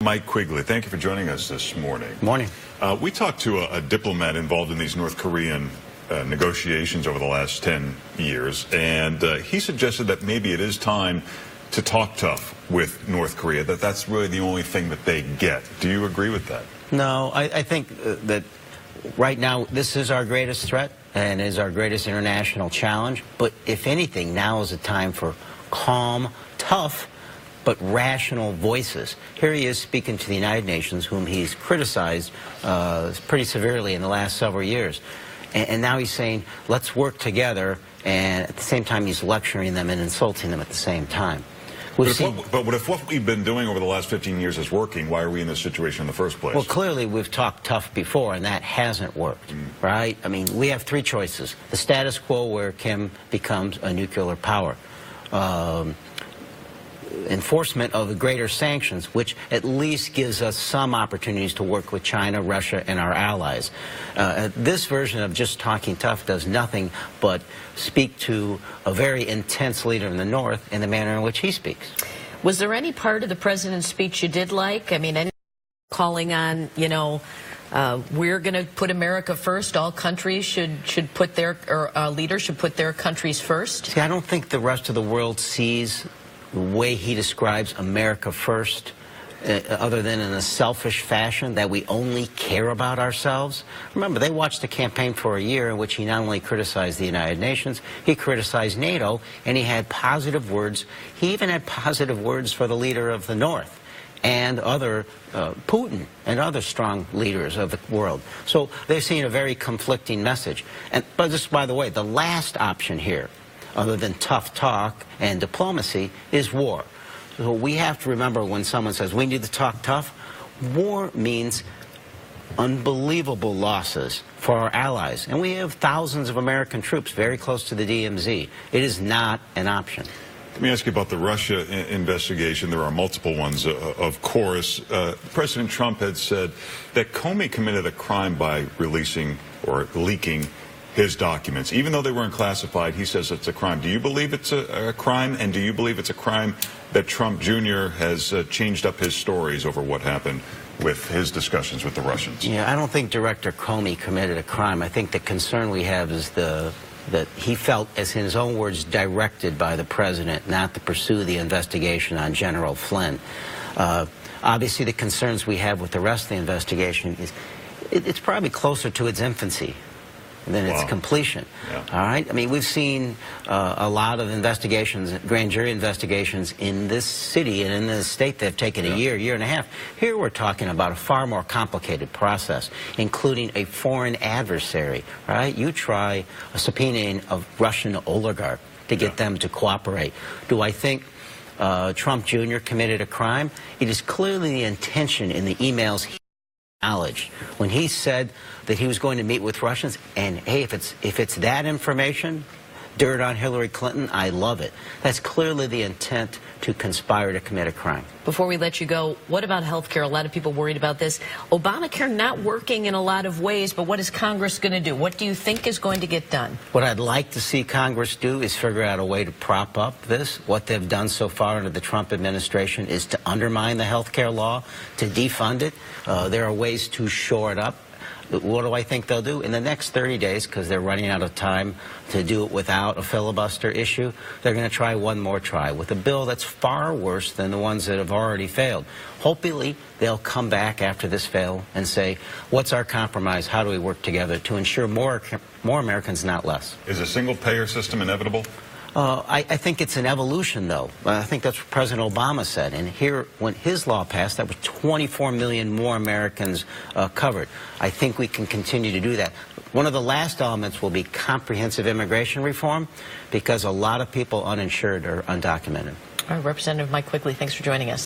Mike Quigley, thank you for joining us this morning. Morning. We talked to a diplomat involved in these North Korean negotiations over the last 10 years, and he suggested that maybe it is time to talk tough with North Korea, that that's really the only thing that they get. Do you agree with that? No, I think that right now this is our greatest threat and is our greatest international challenge. But if anything, now is a time for calm, tough, but rational voices. Here he is speaking to the United Nations, whom he's criticized pretty severely in the last several years. And now he's saying, let's work together, and at the same time he's lecturing them and insulting them at the same time. But if what we've been doing over the last 15 years is working, why are we in this situation in the first place? Well, clearly we've talked tough before, and that hasn't worked, right? I mean, we have three choices. The status quo, where Kim becomes a nuclear power. Enforcement of greater sanctions, which at least gives us some opportunities to work with China, Russia, and our allies. This version of just talking tough does nothing but speak to a very intense leader in the North in the manner in which he speaks. Was there any part of the president's speech you did like? I mean, any calling on, you know, we're going to put America first. All countries should put their, or leaders should put their countries first? See, I don't think the rest of the world sees the way he describes America first, other than in a selfish fashion, that we only care about ourselves. Remember, they watched the campaign for a year in which he not only criticized the United Nations, he criticized NATO, and he had positive words. He even had positive words for the leader of the North and other, Putin and other strong leaders of the world. So they're seeing a very conflicting message. But just by the way, the last option here, other than tough talk and diplomacy, is war. So we have to remember, when someone says we need to talk tough, war means unbelievable losses for our allies. And we have thousands of American troops very close to the DMZ. It is not an option. Let me ask you about the Russia investigation. There are multiple ones, of course. President Trump had said that Comey committed a crime by releasing or leaking his documents. Even though they weren't classified, he says it's a crime. Do you believe it's a crime, and do you believe it's a crime that Trump Jr. has changed up his stories over what happened with his discussions with the Russians? Yeah, I don't think Director Comey committed a crime. I think the concern we have is that he felt, as in his own words, directed by the president not to pursue the investigation on General Flynn. Obviously, the concerns we have with the rest of the investigation is it's probably closer to its infancy than its completion. Yeah. All right? I mean, we've seen a lot of investigations, grand jury investigations in this city and in this state that have taken a year and a half. Here we're talking about a far more complicated process, including a foreign adversary, right? You try a subpoenaing of Russian oligarch to get them to cooperate. Do I think Trump Jr. committed a crime? It is clearly the intention in the emails he acknowledged when he said that he was going to meet with Russians. And hey, if it's that information, dirt on Hillary Clinton, I love it. That's clearly the intent to conspire to commit a crime. Before we let you go, what about health care? A lot of people worried about this. Obamacare not working in a lot of ways, but what is Congress going to do? What do you think is going to get done? What I'd like to see Congress do is figure out a way to prop up this. What they've done so far under the Trump administration is to undermine the health care law, to defund it. There are ways to shore it up. What do I think they'll do? In the next 30 days, because they're running out of time to do it without a filibuster issue, they're going to try one more try with a bill that's far worse than the ones that have already failed. Hopefully, they'll come back after this fail and say, what's our compromise? How do we work together to ensure more Americans, not less? Is a single-payer system inevitable? I think it's an evolution, though. I think that's what President Obama said. And here, when his law passed, that was 24 million more Americans covered. I think we can continue to do that. One of the last elements will be comprehensive immigration reform, because a lot of people uninsured are undocumented. All right, Representative Mike Quigley, thanks for joining us.